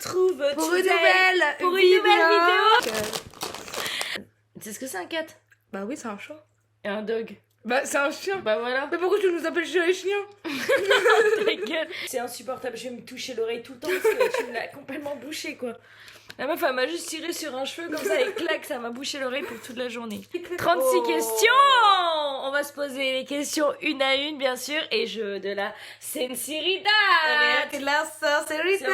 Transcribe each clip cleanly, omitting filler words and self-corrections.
retrouve pour une nouvelle vidéo. C'est ce que c'est un cat? Bah oui, c'est un chat. Et un dog? Bah c'est un chien. Bah voilà. Mais pourquoi tu nous appelles chat et chien? Ta gueule. C'est insupportable, je vais me toucher l'oreille tout le temps parce que tu me l'as complètement bouché quoi. La meuf elle m'a juste tiré sur un cheveu comme ça et clac, ça m'a bouché l'oreille pour toute la journée. 36 questions. On va se poser les questions une à une bien sûr et jeu de la sinceridad. De la sincérité.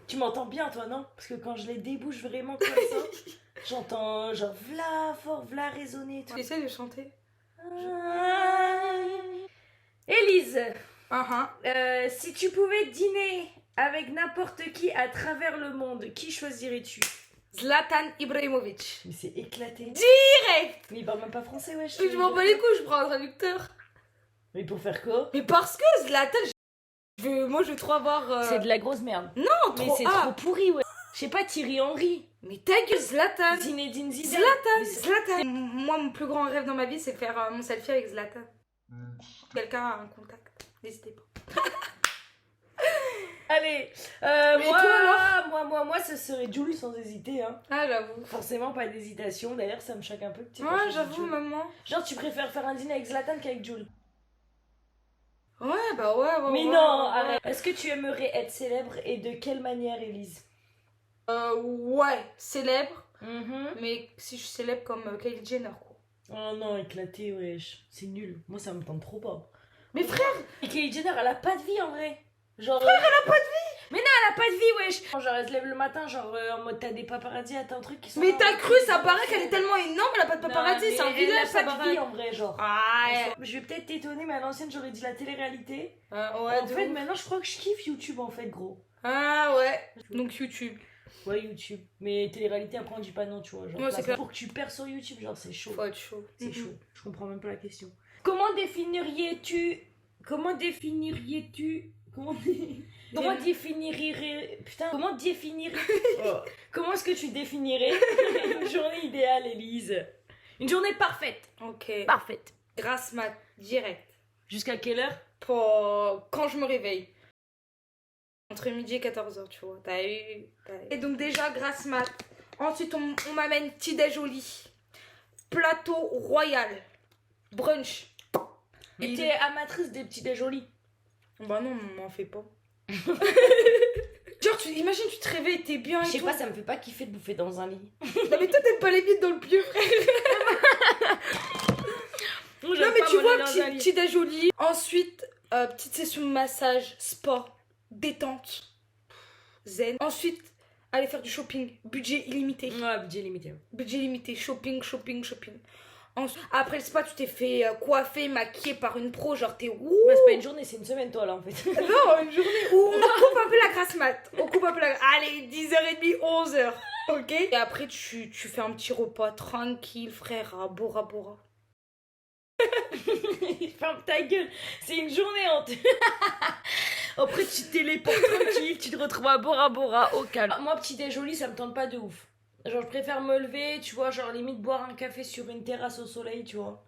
Tu m'entends bien toi non? Parce que quand je les débouche vraiment comme ça, j'entends genre v'là fort, v'là résonner. Tu essaies de chanter? Élise, Uh-huh. si tu pouvais dîner avec n'importe qui à travers le monde, qui choisirais-tu? Zlatan Ibrahimovic. Mais c'est éclaté. Direct. Mais il parle même pas français, wesh. Je m'en bats les couilles, je prends un traducteur. Mais pour faire quoi? Mais parce que Zlatan, moi je veux trop avoir... C'est de la grosse merde. Non, Mais trop c'est A. trop pourri, ouais. Je sais pas, Thierry Henry. Mais ta gueule, Zlatan. Zinedine Zidane. Zlatan. Moi, mon plus grand rêve dans ma vie, c'est faire mon selfie avec Zlatan. Quelqu'un a un contact, n'hésitez pas. Allez, Et moi, toi, alors moi, ce serait Jules sans hésiter, hein. Ah, j'avoue. Forcément, pas d'hésitation. D'ailleurs, ça me choque un peu que tu Ouais, fasses j'avoue, Jules. maman. Genre, tu préfères faire un dîner avec Zlatan qu'avec Jules? Ouais, bah ouais. Mais ouais, non, ouais. arrête. Est-ce que tu aimerais être célèbre et de quelle manière, Élise? Ouais, célèbre. Mhm. Mais si je suis célèbre comme Kylie Jenner, quoi. Oh non, éclaté, wesh. C'est nul. Moi, ça me tente trop pas. Mais frère, Et Kylie Jenner, elle a pas de vie en vrai. Genre. Frère, elle a pas de vie! Mais non, elle a pas de vie, wesh! Genre, elle se lève le matin, genre en mode t'as des paparazzis, t'as un truc qui sont. mais t'as cru, ça paraît qu'elle est tellement énorme, elle a pas de paparazzi, c'est un Elle village, a ça pas de paraît. vie en vrai, genre. Ah, Je vais peut-être t'étonner, mais à l'ancienne, j'aurais dit la télé-réalité. ouais, En fait, maintenant, je crois que je kiffe YouTube en fait, gros. Ah ouais, donc YouTube. Ouais, YouTube. Mais télé-réalité, après, on dit pas non, tu vois. Genre, Ouais, c'est clair. pour que tu perds sur YouTube, genre, c'est chaud. Faut être chaud. C'est chaud. Je comprends même pas la question. Comment définirais-tu. Comment définirais-tu. Comment définirais. Putain, comment définirais. Comment est-ce que tu définirais une journée idéale, Élise? Une journée parfaite. Ok. Parfaite. Grasse mat, direct. Jusqu'à quelle heure? Pour quand je me réveille. Entre midi et 14h, tu vois. T'as eu. Et donc, déjà, grasse mat. Ensuite, on m'amène petit déj au lit. Plateau royal. Brunch. Et t'es amatrice des petits déj au lit? Bah non, on m'en fait pas. Genre, imagine, tu te réveilles, t'es bien et Je sais tout. pas, ça me fait pas kiffer de bouffer dans un lit. Non, mais toi, t'aimes pas les bites dans le pieu, frère. Non, mais tu vois, petit déj au lit. Ensuite, petite session de massage, spa, détente, zen. Ensuite, aller faire du shopping, budget illimité. Ouais, budget limité. Budget limité, shopping. Après le spa, tu t'es fait coiffer, maquiller par une pro, genre t'es ouh. Ouais, c'est pas une journée, c'est une semaine, toi, là, en fait. Non, une journée où on coupe un peu la grasse mat. Allez, 10h30, 11h. Ok. Et après, tu fais un petit repas tranquille, frère, à Bora Bora. Ferme ta gueule, c'est une journée en Après, tu téléportes tranquille, tu te retrouves à Bora Bora, au calme. Moi, petit déj au lit, ça me tente pas de ouf. Genre, je préfère me lever, tu vois, genre limite boire un café sur une terrasse au soleil, tu vois.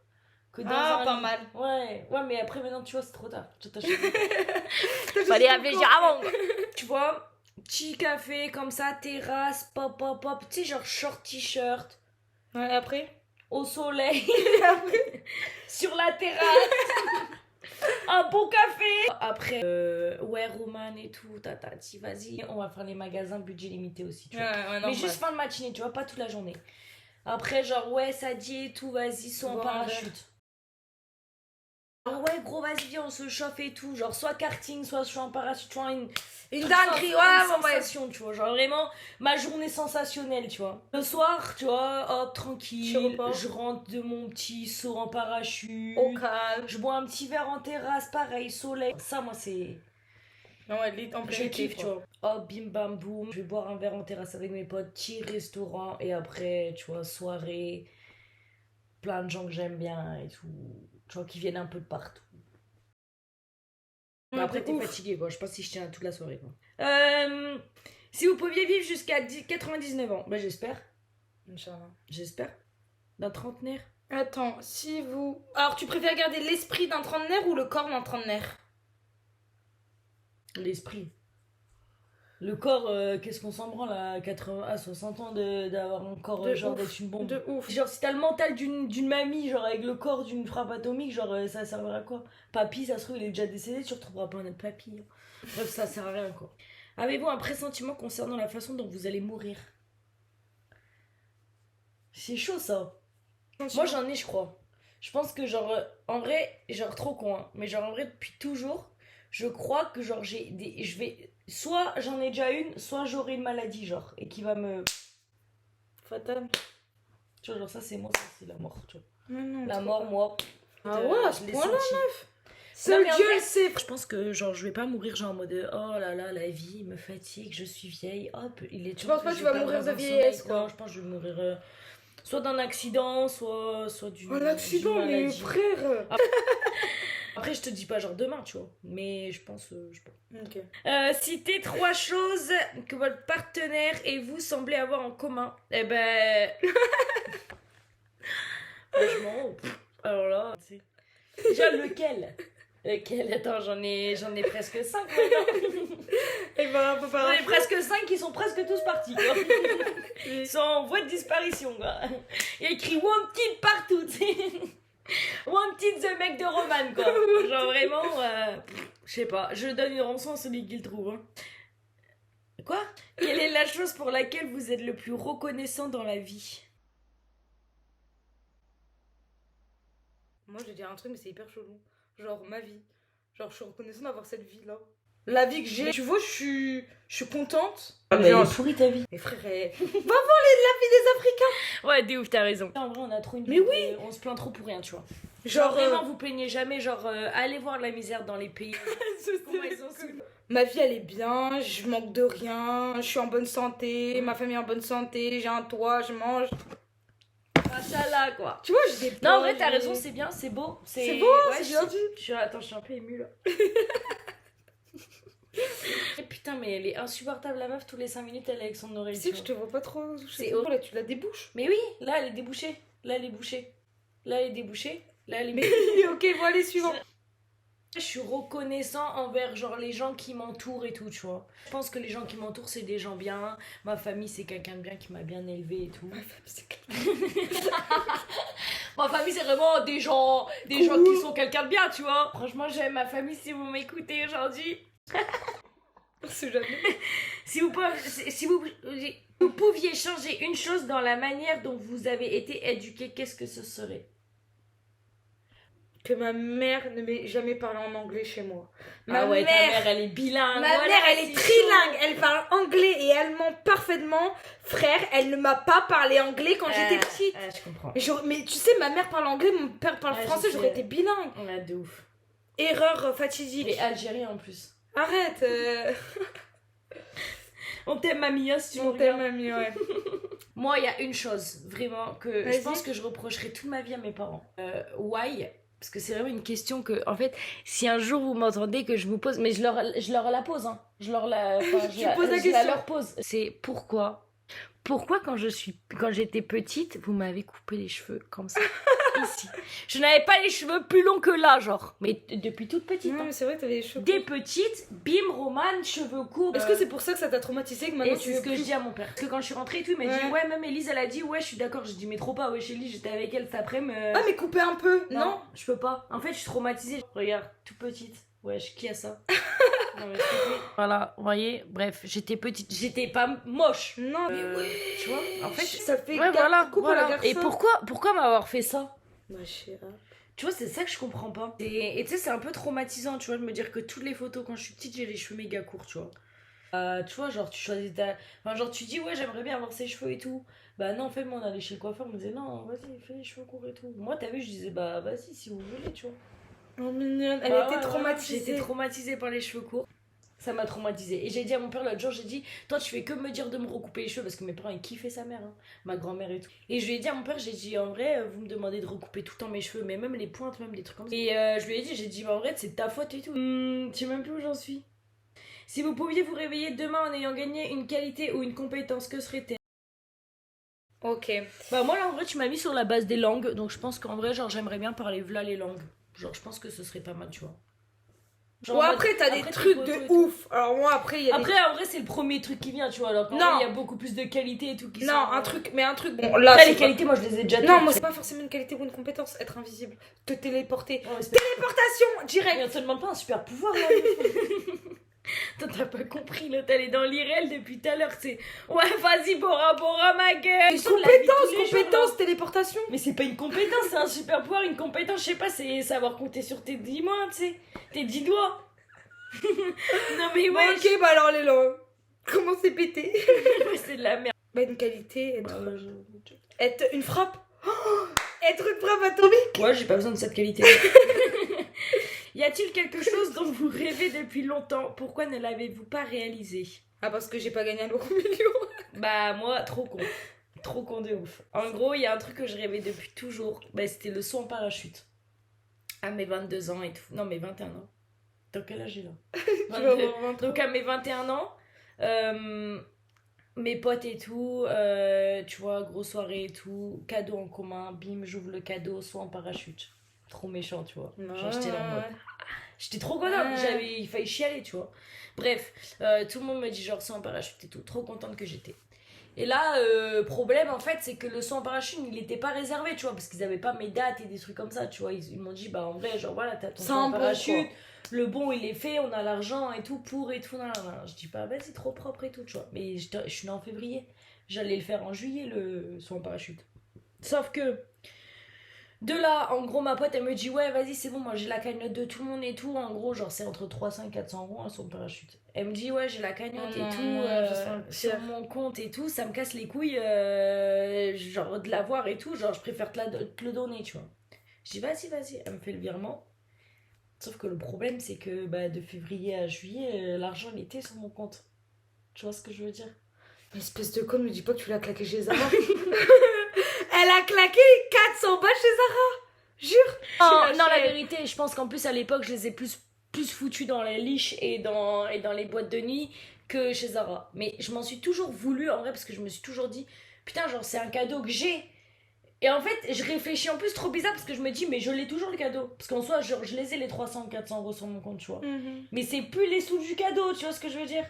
Que dans un pas lit. mal. Ouais, mais après, maintenant, tu vois, c'est trop tard. Fallait réfléchir avant. Tu vois, petit café comme ça, terrasse, pop, tu sais, genre short t-shirt, Ouais, après au soleil, sur la terrasse, un bon café. Après, ouais, Roman et tout, tatati, vas-y, on va faire les magasins budget limité aussi, tu vois. Ouais, Mais juste fin de matinée, tu vois, pas toute la journée. Après, genre, ouais, ça dit et tout, vas-y, saut en Bon, parachute. Ah ouais, gros, vas-y, viens, on se chauffe et tout. Genre, soit karting, soit je suis en parachute, tu vois, une dinguerie, sensation, tu vois. Genre, vraiment, ma journée sensationnelle, tu vois. Le soir, tu vois, hop, tranquille. Je rentre de mon petit saut en parachute. Au calme. Je bois un petit verre en terrasse, pareil, soleil. Ça, moi, c'est. Non, ouais, en Je kiffe, tu vois. Hop, bim bam boum. Je vais boire un verre en terrasse avec mes potes, petit restaurant. Et après, tu vois, soirée. Plein de gens que j'aime bien et tout. Tu vois, qui viennent un peu de partout. Ouais, après, t'es fatigué, quoi. Je sais pas si je tiens toute la soirée, quoi. Si vous pouviez vivre jusqu'à 99 ans, bah j'espère. Inch'Allah. J'espère. D'un trentenaire. Attends, si vous... Alors, tu préfères garder l'esprit d'un trentenaire ou le corps d'un trentenaire? L'esprit. Le corps, qu'est-ce qu'on s'en branle à 80, à 60 ans d'avoir un corps genre d'être une bombe. De ouf. Genre si t'as le mental d'une mamie, genre avec le corps d'une frappe atomique, genre ça servira à quoi? Papy, ça se trouve il est déjà décédé, tu retrouveras pas notre papy. Hein. Bref, ça sert à rien quoi. Avez-vous un pressentiment concernant la façon dont vous allez mourir? C'est chaud ça. Moi j'en ai je crois. Je pense que genre, en vrai, genre trop con, hein, mais genre en vrai depuis toujours, je crois que genre je vais, soit j'en ai déjà une, soit j'aurai une maladie genre, et qui va me... Fatal. Tu vois genre ça c'est moi, ça c'est la mort, tu vois. Non, La mort moi. Ah ouais, à ce je l'ai point-là, senti. meuf. Seul Dieu le sait. Je pense que genre je vais pas mourir genre en mode oh là là la vie me fatigue, je suis vieille, hop, il est temps. Je pense pas que tu vas mourir de vieillesse quoi. Non, je pense que je vais mourir soit d'un accident, soit d'une... Un accident, d'une mais maladie. frère. Après, je te dis pas genre demain, tu vois. Mais je pense, je sais pas. Ok. Citez 3 choses que votre partenaire et vous semblez avoir en commun. Eh ben... Franchement, alors là, tu sais. Déjà, lequel? Lequel? Attends, j'en ai presque 5 maintenant. Et ben, faut faire J'en ai presque 5 qui sont presque tous partis, quoi. Ils sont en voie de disparition, quoi. Il y a écrit Wanted partout, tu sais. Wanted the mec de Roman, quoi. Genre vraiment, je sais pas, je donne une rançon à celui qui le trouve. Hein. Quoi? Quelle est la chose pour laquelle vous êtes le plus reconnaissant dans la vie? Moi, je vais dire un truc, mais c'est hyper chelou. Genre, ma vie. Genre, je suis reconnaissante d'avoir cette vie-là. La vie que j'ai. Tu vois, je suis contente. Ah, mais elle est pourrie ta vie. Mais frère, va voir la vie des Africains. Ouais, de ouf, t'as raison. En vrai, on a trop une Mais vie oui. on se plaint trop pour rien, tu vois. Genre, vraiment, vous plaignez jamais, genre, allez voir la misère dans les pays. Comment ils ont ma vie, elle est bien, je manque de rien, je suis en bonne santé, ma famille est en bonne santé, j'ai un toit, je mange. Machallah, quoi. Tu vois, j'ai des Non, en vrai, t'as raison, c'est bien, c'est beau. C'est beau, ouais, c'est bien dit. Attends, je suis un peu émue, là. Et putain, mais elle est insupportable, la meuf, tous les 5 minutes, elle est avec son oreille. Tu sais que je te vois pas trop. C'est là, tu la débouches. Mais oui, là, elle est débouchée. Là, elle est bouchée. Là, elle est débouchée. Là, elle est... Mais ok, voilà les suivants. Je suis reconnaissant envers genre les gens qui m'entourent et tout, tu vois. Je pense que les gens qui m'entourent, c'est des gens bien. Ma famille, c'est quelqu'un de bien qui m'a bien élevé et tout. Ma famille, c'est quelqu'un. Ma famille, c'est vraiment des gens qui sont quelqu'un de bien, tu vois. Franchement, j'aime ma famille si vous m'écoutez aujourd'hui. C'est jamais. Si vous pouviez changer une chose dans la manière dont vous avez été éduqué, qu'est-ce que ce serait? Que ma mère ne m'ait jamais parlé en anglais chez moi. Ta mère, elle est bilingue. Ma mère, elle est trilingue. Elle parle anglais et allemand parfaitement. Frère, elle ne m'a pas parlé anglais quand j'étais petite. Je comprends. Mais tu sais, ma mère parle anglais, mon père parle français, j'aurais été bilingue. Ouais, de ouf. Erreur fatidique. Et algérien en plus. Arrête. On t'aime, mamie, hein, si tu On t'aime, mamie, ouais. Moi, il y a une chose, vraiment, que je pense que je reprocherai toute ma vie à mes parents. Why? Parce que c'est vraiment une question que, en fait, si un jour vous m'entendez que je vous pose, mais je leur la pose, hein. Je leur la pose. C'est pourquoi quand j'étais petite, vous m'avez coupé les cheveux comme ça, ici. Je n'avais pas les cheveux plus longs que là, genre. Mais depuis toute petite. Non, hein. mais c'est vrai que t'avais les cheveux. Des petites, bim, Romane, cheveux courts. Est-ce que c'est pour ça que ça t'a traumatisé que maintenant et c'est ce que je dis à mon père. Parce que quand je suis rentrée et tout, il m'a dit ouais, même Elise, elle a dit ouais, je suis d'accord. J'ai dit mais trop pas, ouais, chez Elise, j'étais avec elle cet après-midi. Ah, mais couper un peu, non? Je peux pas. En fait, je suis traumatisée. Regarde, toute petite. Wesh, qui a ça? Non, mais voilà, vous voyez, bref, j'étais petite, j'étais pas moche. Non, mais ouais. Tu vois, en fait, ça fait voilà. Et pourquoi m'avoir fait ça? Ma chérie. Tu vois, c'est ça que je comprends pas. Et tu sais, c'est un peu traumatisant, tu vois, de me dire que toutes les photos quand je suis petite, j'ai les cheveux méga courts, tu vois. Tu vois, genre, tu choisis enfin, genre, tu dis, ouais, j'aimerais bien avoir ces cheveux et tout. Bah non, en fait, moi, on allait chez le coiffeur, on me disait, non, vas-y, fais les cheveux courts et tout. Moi, t'as vu, je disais, bah, vas-y, si vous voulez, tu vois. Oh, mignonne, elle était traumatisée. J'étais traumatisée par les cheveux courts. Ça m'a traumatisée. Et j'ai dit à mon père l'autre jour, j'ai dit, toi tu fais que me dire de me recouper les cheveux parce que mes parents ils kiffaient sa mère, hein, ma grand-mère et tout. Et je lui ai dit à mon père, j'ai dit en vrai, vous me demandez de recouper tout le temps mes cheveux, mais même les pointes, même des trucs comme ça. Et je lui ai dit, j'ai dit, en vrai c'est de ta faute et tout. Tu sais même plus où j'en suis. Si vous pouviez vous réveiller demain en ayant gagné une qualité ou une compétence, que serait-elle? Ok. Bah moi là en vrai tu m'as mis sur la base des langues, donc je pense qu'en vrai genre j'aimerais bien parler v'là les langues. Genre je pense que ce serait pas mal, tu vois. Genre, ouais, après, t'as des trucs de ouf. Alors, moi, après, il y a après, en vrai, c'est le premier truc qui vient, tu vois. Alors, non, il y a beaucoup plus de qualités et tout qui non, sont... un truc, bon, là. Après, les qualités, moi, je les ai déjà non, moi, c'est pas forcément une qualité ou une compétence, être invisible. Te téléporter. Ouais, téléportation, direct. Mais on te demande pas un super pouvoir, là. Toi, t'as pas compris, là, t'es allé dans l'IRL depuis tout à l'heure, c'est... Ouais, vas-y, Bora Bora, ma gueule. Compétence, téléportation. Mais c'est pas une compétence, c'est un super pouvoir. Une compétence, je sais pas, c'est savoir compter sur tes 10 mains, tu sais. Tes 10 doigts. Non, mais ouais. Bon, ok, bah alors, les là. Comment c'est pété? C'est de la merde. Bah, une qualité, être une frappe. Être une frappe atomique. Ouais, j'ai pas besoin de cette qualité. Y a-t-il quelque chose dont vous rêvez depuis longtemps? Pourquoi ne l'avez-vous pas réalisé? Ah, parce que j'ai pas gagné un euro million. Bah, moi, trop con. Trop con de ouf. En gros, il y a un truc que je rêvais depuis toujours. Bah, c'était le saut en parachute. À mes 22 ans et tout. Non, mes 21 ans. Dans quel âge j'ai là? Donc, à mes 21 ans, mes potes et tout, tu vois, grosse soirée et tout, cadeau en commun, bim, j'ouvre le cadeau, saut en parachute. Trop méchant, tu vois. Genre, j'étais là en mode... J'étais trop contente, il failli chialer, tu vois. Bref, tout le monde me dit genre saut en parachute et tout, trop contente que j'étais. Et là, problème en fait, c'est que le saut en parachute, il était pas réservé, tu vois, parce qu'ils avaient pas mes dates et des trucs comme ça, tu vois. Ils m'ont dit, bah en vrai, genre voilà, t'as ton saut en parachute, le bon il est fait, on a l'argent et tout, pour et tout, nan, nan, nan. Je dis, bah vas-y, trop propre et tout, tu vois. Mais je suis née en février, j'allais le faire en juillet, le saut en parachute. Sauf que... De là, en gros, ma pote, elle me dit, ouais, vas-y, c'est bon, moi j'ai la cagnotte de tout le monde et tout. En gros, genre, c'est entre 300 et 400 euros, hein, son parachute. Elle me dit, ouais, j'ai la cagnotte et tout, sur mon compte et tout. Ça me casse les couilles, genre, de l'avoir et tout. Genre, je préfère te le donner, tu vois. Je dis, vas-y. Elle me fait le virement. Sauf que le problème, c'est que bah, de février à juillet, l'argent, il était sur mon compte. Tu vois ce que je veux dire? Espèce de conne, me dis pas que tu l'as claqué chez Zara. Elle a claqué 400 balles chez Zara. Jure. Non, la vérité, je pense qu'en plus à l'époque, je les ai plus foutus dans les liches et dans les boîtes de nuit que chez Zara. Mais je m'en suis toujours voulu en vrai parce que je me suis toujours dit, putain, genre c'est un cadeau que j'ai. Et en fait, je réfléchis en plus trop bizarre parce que je me dis, mais je l'ai toujours le cadeau. Parce qu'en soi, genre, je les ai les 300 ou 400 euros sur mon compte, tu vois. Mais c'est plus les sous du cadeau, tu vois ce que je veux dire?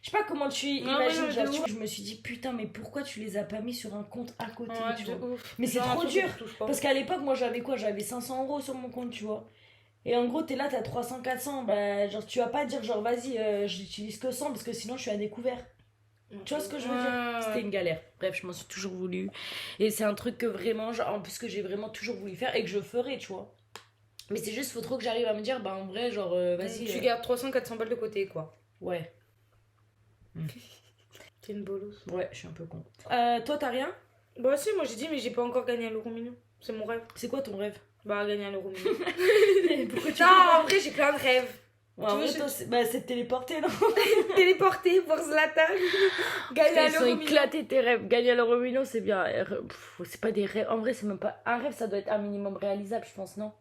Je sais pas comment tu imagines, genre, je me suis dit putain mais pourquoi tu les as pas mis sur un compte à côté, tu vois. Mais c'est trop dur parce qu'à l'époque moi j'avais quoi, j'avais 500 euros sur mon compte, tu vois. Et en gros t'es là, t'as 300-400, bah genre tu vas pas dire genre vas-y j'utilise que 100 parce que sinon je suis à découvert. Tu vois ce que je veux dire? C'était une galère. Bref, je m'en suis toujours voulu et c'est un truc que vraiment genre, en plus que j'ai vraiment toujours voulu faire et que je ferai, tu vois. Mais c'est juste faut trop que j'arrive à me dire bah en vrai genre vas-y. Tu gardes 300-400 balles de côté quoi. Ouais. T'es une bolosse. Ouais, je suis un peu con. Toi, t'as rien? Bah si, moi j'ai dit, mais j'ai pas encore gagné un euro million. C'est mon rêve. C'est quoi ton rêve? Bah, gagner un euro million. Pourquoi tu non, en vrai, j'ai plein de rêves. Ouais, en vrai, toi, c'est de téléporter, non? Téléporter pour Zlatan. Gagner un euro million. Éclater tes rêves. Gagner l'euro million, c'est bien. C'est pas des rêves. En vrai, c'est même pas. Un rêve, ça doit être un minimum réalisable, je pense, non?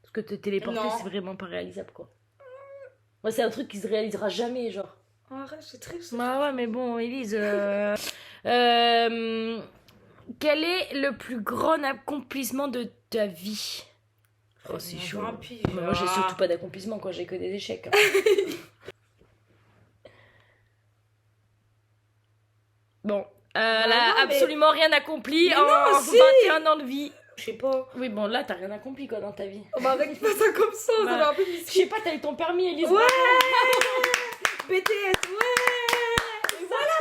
Parce que te téléporter, c'est vraiment pas réalisable, quoi. Ouais, c'est un truc qui se réalisera jamais, genre. Arrête, c'est triste. Bah ouais, mais bon, Élise. Quel est le plus grand accomplissement de ta vie? Oh, c'est chaud. Moi, j'ai surtout pas d'accomplissement quand j'ai que des échecs. Hein. Bon, elle a absolument rien accompli en 21 ans de vie. Je sais pas. Oui, bon, là, t'as rien accompli, quoi, dans ta vie. Oh, bah, avec pas ça comme ça, ça va un peu je sais pas, t'as eu ton permis, Élise. Ouais. BTS, ouais. Voilà.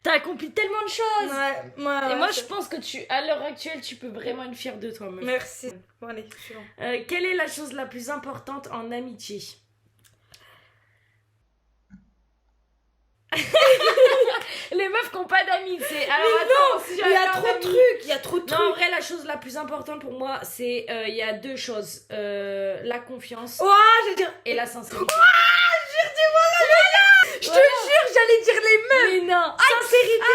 T'as accompli tellement de choses. Ouais. Et moi, je pense que à l'heure actuelle, tu peux vraiment être fière de toi, meuf. Merci. Bon, allez, suivant. Quelle est la chose la plus importante en amitié? Les meufs qui n'ont pas d'amis, c'est... Alors attends, il y a trop de trucs, il y a trop de trucs. Non, en vrai, la chose la plus importante pour moi, c'est... Il y a deux choses. La confiance et la sincérité. Je te jure, j'allais dire les mêmes. Mais non. Sincérité,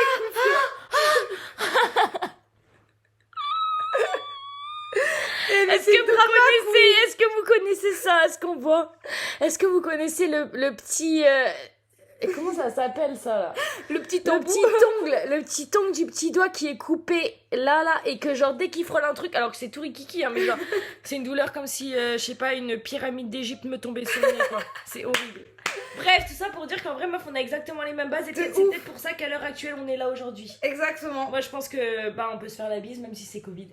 Est-ce que vous connaissez ça? Est-ce qu'on voit? Est-ce que vous connaissez le petit... Et comment ça s'appelle ça là? Le petit le petit ongle du petit doigt qui est coupé là et que genre dès qu'il frôle un truc, alors que c'est tout rikiki, hein, mais genre c'est une douleur comme si, je sais pas, une pyramide d'Égypte me tombait sur le nez quoi. C'est horrible. Bref, tout ça pour dire qu'en vrai meuf on a exactement les mêmes bases et c'est peut-être pour ça qu'à l'heure actuelle on est là aujourd'hui. Exactement. Moi je pense que on peut se faire la bise même si c'est Covid.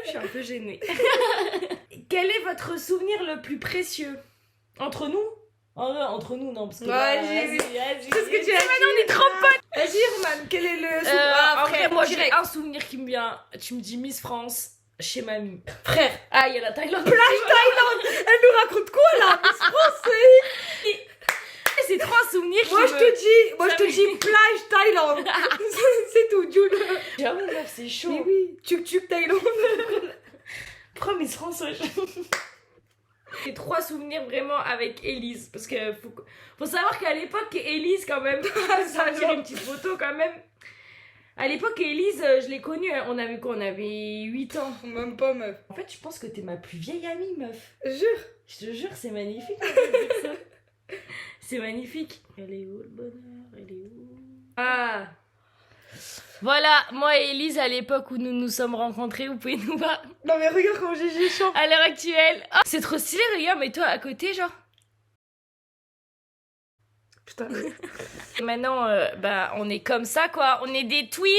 Je suis un peu gênée. Quel est votre souvenir le plus précieux? Entre nous? Entre nous, non, parce que vas-y. C'est ce que tu as dit. Maintenant, on est trop potes. Vas-y, Roman, quel est le souvenir? Après, moi, j'ai un souvenir qui me vient. Tu me dis Miss France chez mamie. Frère. Ah, il y a la Thaïlande. Plage Thaïlande. Elle nous raconte quoi, là? Miss France, c'est trop un souvenir. Moi, je te dis plage Thaïlande. C'est tout, Jules. J'avoue, meuf, c'est chaud. Mais oui, tuk Thaïlande. Pourquoi Miss France? J'ai 3 souvenirs vraiment avec Élise. Parce que faut savoir qu'à l'époque, Élise, quand même, ça va tirer une petite photo quand même. À l'époque, Élise, je l'ai connue, on avait quoi? On avait 8 ans. Même pas, meuf. En fait, je pense que t'es ma plus vieille amie, meuf. Jure. Je te jure, c'est magnifique de dire ça. C'est magnifique. Elle est où le bonheur? Elle est où? Ah! Voilà, moi et Élise, à l'époque où nous nous sommes rencontrés, vous pouvez nous voir. Non mais regarde comment j'ai chante. À l'heure actuelle. Oh, c'est trop stylé, regarde, mais toi à côté, genre. Putain. Et maintenant, on est comme ça, quoi. On est des twins.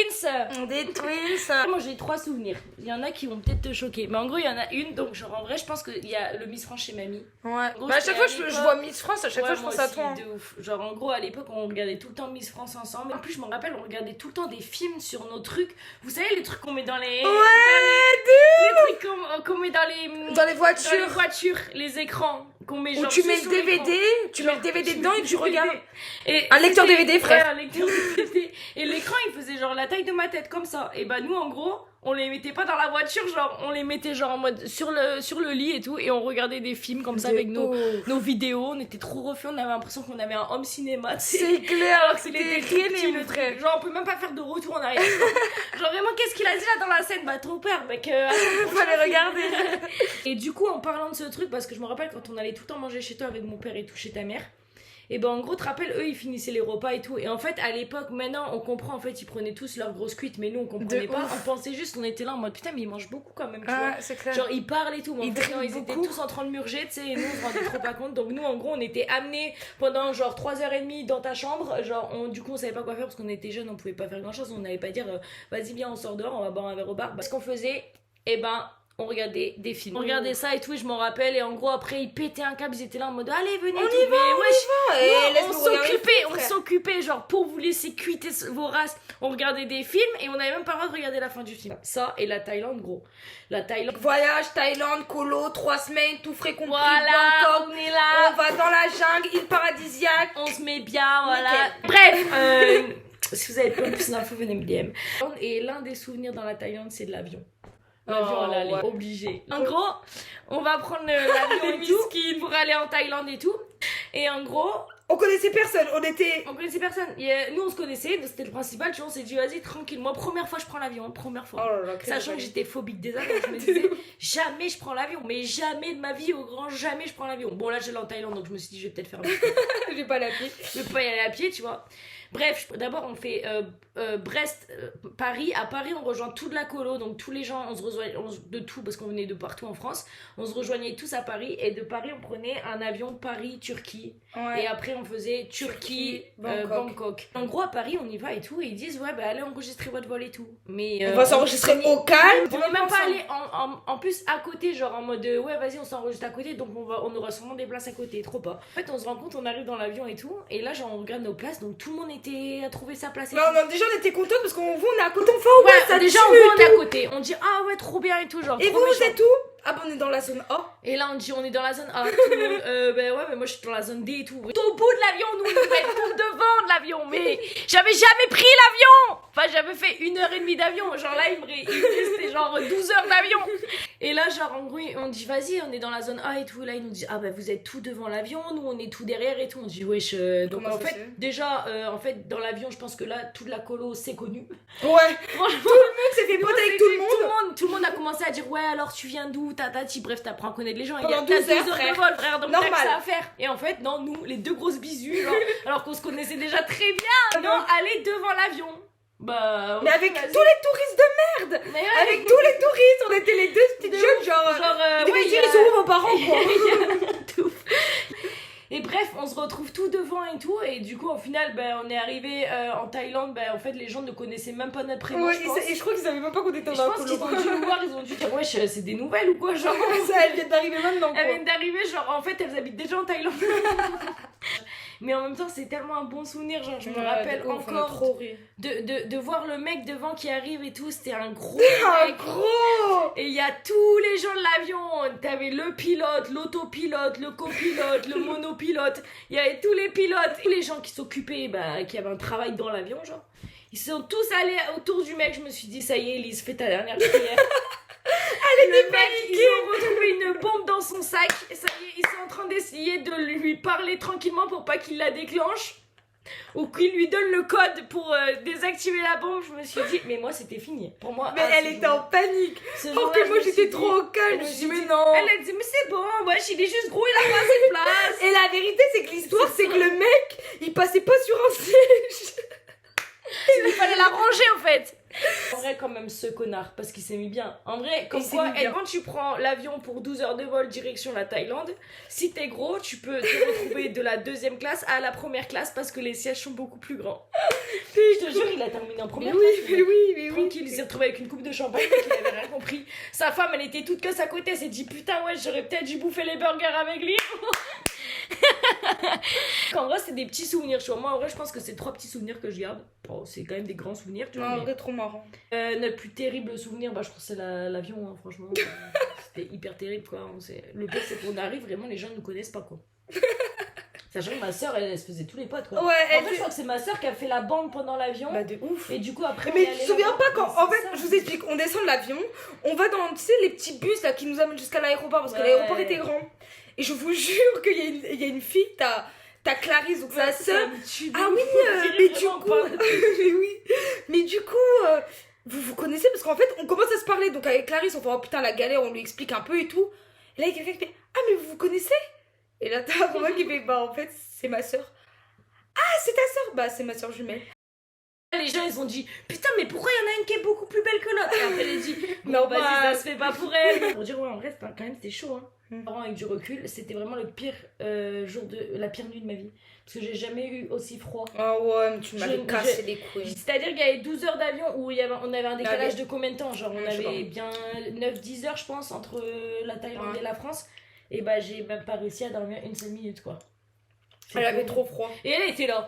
Moi, j'ai 3 souvenirs. Il y en a qui vont peut-être te choquer. Mais en gros, il y en a une. Donc, genre, en vrai, je pense qu'il y a le Miss France chez mamie. Ouais. Gros, à chaque fois, je vois Miss France, à chaque fois, je pense à toi. Hein. De ouf. Genre, en gros, à l'époque, on regardait tout le temps Miss France ensemble. En plus, je me rappelle, on regardait tout le temps des films sur nos trucs. Vous savez, les trucs qu'on met dans les... Ouais, les trucs qu'on met dans les... Dans les voitures. Dans les voitures, les écrans. Qu'on met genre... Où tu mets le DVD, tu mets le DVD dedans et tu regardes. Et un lecteur DVD, frère. Ouais, un lecteur DVD. Et l'écran, il faisait genre la taille de ma tête, comme ça. Et bah, nous, en gros, on les mettait pas dans la voiture, genre, on les mettait genre en mode sur le lit et tout. Et on regardait des films comme ça avec nos vidéos. On était trop refaits, on avait l'impression qu'on avait un home cinéma. C'est clair, alors que c'était très le frère. Genre, on peut même pas faire de retour en arrière. Genre, vraiment, qu'est-ce qu'il a dit là dans la scène? Bah, ton père, mec. Fallait regarder. Et du coup, en parlant de ce truc, parce que je me rappelle quand on allait tout le temps manger chez toi avec mon père et tout, chez ta mère. Et ben en gros, te rappelles, eux ils finissaient les repas et tout. Et en fait, à l'époque, maintenant on comprend, en fait, ils prenaient tous leur grosse cuite, mais nous on comprenait pas. On pensait juste, on était là en mode putain, mais ils mangent beaucoup quand même, tu vois. C'est clair. Genre ils parlent et tout, mais ils étaient tous en train de murger, tu sais, et nous on se rendait trop pas compte. Donc nous en gros, on était amenés pendant genre 3h30 dans ta chambre. Genre, du coup, on savait pas quoi faire parce qu'on était jeunes, on pouvait pas faire grand chose. On n'allait pas dire vas-y, viens, on sort dehors, on va boire un verre au bar. Ce qu'on faisait, et ben. On regardait des films. On regardait ça et tout, et je m'en rappelle. Et en gros, après, ils pétaient un câble. Ils étaient là en mode allez, venez. On y va. On s'occupait, genre, pour vous laisser cuiter vos races. On regardait des films et on avait même pas le droit de regarder la fin du film. Ça et la Thaïlande, gros. La Thaïlande. Voyage, Thaïlande, colo, 3 semaines, tout frais compris. Voilà, Bangkok, on est là. On va dans la jungle, île paradisiaque. On se met bien, voilà. Bref, si vous avez plus d'infos, venez me DM. Et l'un des souvenirs dans la Thaïlande, c'est de l'avion. L'avion, là, elle est obligée. En gros, on va prendre l'avion et tout pour aller en Thaïlande et tout. Et en gros... On connaissait personne, on connaissait personne. Nous, on se connaissait, c'était le principal, tu vois, on s'est dit, vas-y, tranquille. Moi, première fois, je prends l'avion, première fois. Oh là là, sachant que j'étais phobique des avions, je me disais, jamais je prends l'avion, mais jamais de ma vie, au grand jamais je prends l'avion. Bon, là, j'allais en Thaïlande, donc je me suis dit, je vais peut-être faire un peu. Je vais pas aller à pied. Je vais pas y aller à pied, tu vois. Bref, d'abord on fait Brest, Paris. À Paris, on rejoint toute la colo, donc tous les gens, on se rejoignait de tout parce qu'on venait de partout en France. On se rejoignait tous à Paris et de Paris, on prenait un avion Paris-Turquie. Ouais. Et après, on faisait Turquie, Bangkok. En gros, à Paris, on y va et tout. Et ils disent, ouais, bah allez enregistrer votre vol et tout. Mais on va s'enregistrer au calme. On n'est même pas allé en plus à côté, genre en mode, ouais, vas-y, on s'enregistre à côté, donc on aura sûrement des places à côté, trop pas. En fait, on se rend compte, on arrive dans l'avion et tout. Et là, genre, on regarde nos places, donc tout le monde à trouver sa place. Non, déjà on était contents parce qu'on est à côté, on fait ça déjà on est à côté. On dit ah ouais, trop bien et tout, genre. Et trop vous êtes où? Ah bah on est dans la zone A. Et là on dit on est dans la zone A. Ben ouais, mais moi je suis dans la zone D et tout. Tout au bout de l'avion, nous on est tout devant de l'avion. Mais j'avais jamais pris l'avion. Enfin, j'avais fait 1h30 d'avion. Genre là, il me restait genre 12 heures d'avion. Et là, genre en gros, on dit vas-y, on est dans la zone A et tout. Là, ils nous disent ah bah vous êtes tout devant l'avion, nous on est tout derrière et tout. On dit wesh. Donc en fait, déjà, dans l'avion, je pense que là, toute la colo c'est connu. Ouais. Franchement, tout le monde s'est fait pote avec tout le monde. Tout le monde a commencé à dire ouais alors tu viens d'où, tatati, bref t'apprends à connaître les gens. Pendant Il y a 12 heures, de vol frère, donc normal. t'as que ça à faire. Et en fait non, nous les deux grosses bisus genre, alors qu'on se connaissait déjà très bien, non, aller devant l'avion. Bah, mais avec tous les touristes de merde. Mais ouais. Avec tous les touristes, on était les deux petites jeunes genre ouais, ils sont où vos parents quoi. Et bref, on se retrouve tout devant et tout, et du coup, au final, on est arrivé en Thaïlande. En fait, les gens ne connaissaient même pas notre prénom. Ouais, je pense. et je crois qu'ils savaient même pas qu'on était dans Je un pense qu'ils ont dû nous voir, ils ont dû dire, wesh, c'est des nouvelles ou quoi, genre. Ça, elles viennent d'arriver maintenant. Elles viennent d'arriver, genre, en fait, elles habitent déjà en Thaïlande. Mais en même temps, c'est tellement un bon souvenir, genre, je me rappelle encore trop ri. de voir le mec devant qui arrive et tout, c'était un gros Un mec. gros. Et il y a tous les gens de l'avion, t'avais le pilote, l'autopilote, le copilote, le monopilote, il y avait tous les pilotes, et les gens qui s'occupaient, qui avaient un travail dans l'avion, genre. Ils sont tous allés autour du mec, je me suis dit, ça y est, Elise, fais ta dernière prière. Elle était paniquée. Ils ont retrouvé une bombe dans son sac, et ça y est, ils sont en train d'essayer de lui parler tranquillement pour pas qu'il la déclenche. Ou qu'il lui donne le code pour désactiver la bombe. Je me suis dit, mais moi c'était fini. Pour moi, Mais elle était en panique. Oh que moi j'étais trop au calme. Je me suis dit, mais non. Elle a dit, mais c'est bon, wesh, il est juste gros, il a pas assez de place. Et la vérité, c'est que l'histoire, c'est que le mec, il passait pas sur un siège. Il fallait la ranger en fait. En vrai, quand même, ce connard, parce qu'il s'est mis bien. En vrai, comme quoi, quand tu prends l'avion pour 12 heures de vol direction la Thaïlande, si t'es gros, tu peux te retrouver de la 2e classe à la 1re classe parce que les sièges sont beaucoup plus grands. Je te jure, il a terminé en 1re classe. Mais oui. Tranquille, il s'est retrouvé avec une coupe de champagne, donc il avait rien compris. Sa femme, elle était toute que à côté, elle s'est dit putain, ouais, j'aurais peut-être dû bouffer les burgers avec lui. En vrai, c'est des petits souvenirs. Moi, en vrai, je pense que c'est 3 petits souvenirs que je garde. Bon, c'est quand même des grands souvenirs, tu vois. Non, en vrai, trop marrant. Notre plus terrible souvenir, je trouve que c'est l'avion, hein, franchement. C'était hyper terrible, quoi. Le pire, c'est qu'on arrive, vraiment, les gens ne nous connaissent pas, quoi. Sachant que ma soeur, elle se faisait tous les potes, quoi. Ouais, en fait, je crois que c'est ma soeur qui a fait la bande pendant l'avion. Bah, de ouf. Et du coup, après. Mais tu te souviens pas quand. En fait, je vous explique, on descend de l'avion, on va dans, tu sais, les petits bus là qui nous amènent jusqu'à l'aéroport parce que l'aéroport était grand. Et je vous jure qu'il y a une fille, t'as Clarisse, donc sa sœur. Ah oui, mais du coup. Mais du coup, vous connaissez parce qu'en fait, on commence à se parler. Donc avec Clarisse, on fait oh putain, la galère, on lui explique un peu et tout. Et là, il y a quelqu'un qui fait ah, mais vous connaissez? Et là, t'as Romain qui fait bah en fait, c'est ma sœur. Ah, c'est ta sœur? Bah, c'est ma sœur jumelle. Les gens ils ont dit putain mais pourquoi il y en a une qui est beaucoup plus belle que l'autre, et après elle a dit non vas-y ça se fait pas pour elle. Pour dire ouais en vrai quand même c'était chaud hein. Vraiment avec du recul c'était vraiment le pire la pire nuit de ma vie parce que j'ai jamais eu aussi froid. Ah ouais mais tu m'avais cassé les couilles. C'est-à-dire qu'il y avait 12 heures d'avion où on avait un décalage de combien de temps, genre on avait bien 9-10 heures je pense entre la Thaïlande et la France et bah j'ai même pas réussi à dormir une seule minute quoi. Elle avait trop froid. Et elle était là.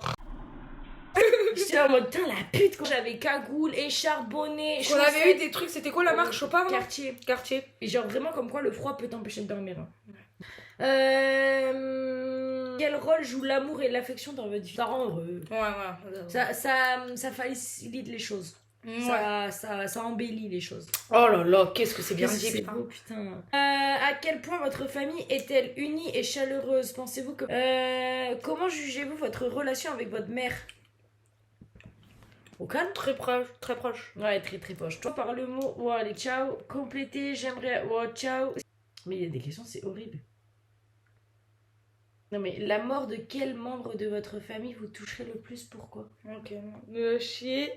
J'étais en mode, putain, la pute, quand j'avais cagoule, écharpe, bonnet. On avait eu des trucs, c'était quoi la marque Chopard? Quartier. Et genre, vraiment, comme quoi le froid peut t'empêcher de dormir. Hein. Quel rôle joue l'amour et l'affection dans votre vie? Ça rend heureux. Ouais. Ça facilite les choses. Ouais. Ça embellit les choses. Oh là là, qu'est-ce que c'est bien dit, putain. Beau, putain. À quel point votre famille est-elle unie et chaleureuse? Pensez-vous que... comment jugez-vous votre relation avec votre mère? Au calme? Très proche. Ouais, très proche. Toi, par le mot, ouais, allez, ciao. Compléter, j'aimerais, ouais, ciao. Mais il y a des questions, c'est horrible. Non, mais la mort de quel membre de votre famille vous toucherait le plus? Pourquoi? Ok, me chier.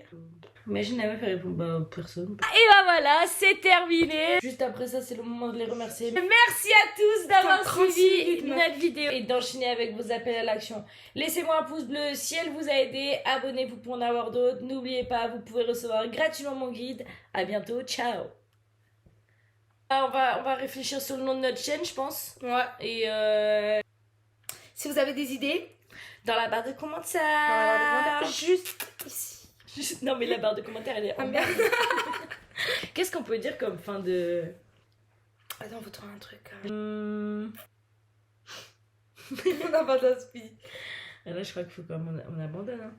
Imagine la meuf, elle répond, bah, personne. Et bah voilà, c'est terminé. Juste après ça, c'est le moment de les remercier. Merci à tous d'avoir suivi notre vidéo et d'enchaîner avec vos appels à l'action. Laissez-moi un pouce bleu si elle vous a aidé. Abonnez-vous pour en avoir d'autres. N'oubliez pas, vous pouvez recevoir gratuitement mon guide. À bientôt, ciao. On va réfléchir sur le nom de notre chaîne, je pense. Ouais. Et si vous avez des idées, dans la barre de commentaires. Juste ici. Non mais la barre de commentaires elle est en bas. Qu'est-ce qu'on peut dire comme fin de... Attends, faut trouver un truc. On n'a pas d'inspi. Là je crois qu'il faut qu'on abandonne. Hein.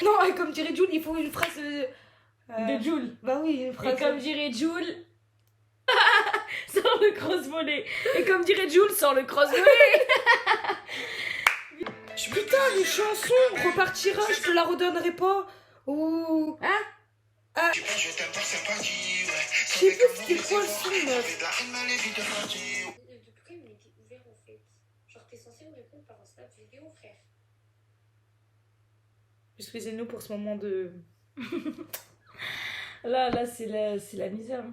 Non, comme dirait Jules, il faut une phrase... De Jules. Bah oui, une phrase... Et comme dirait Jules... sans le cross-volet. Et comme dirait Jules, sans le cross-volet. Putain, les chansons repartira, je te la redonnerai pas. Ouh. Hein? Je t'aime pas, c'est pas dit, ouais. Je sais plus c'était quoi le son, meuf. De pourquoi il m'était ouvert en fait? Genre t'es censé me répondre par un snap vidéo, frère. Excusez-nous pour ce moment de... Là c'est la misère.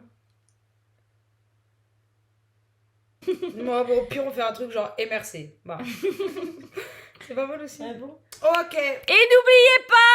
Moi, bon, au pire, on fait un truc genre MRC. Bah. C'est pas mal aussi. Ah bon? Ok. Et n'oubliez pas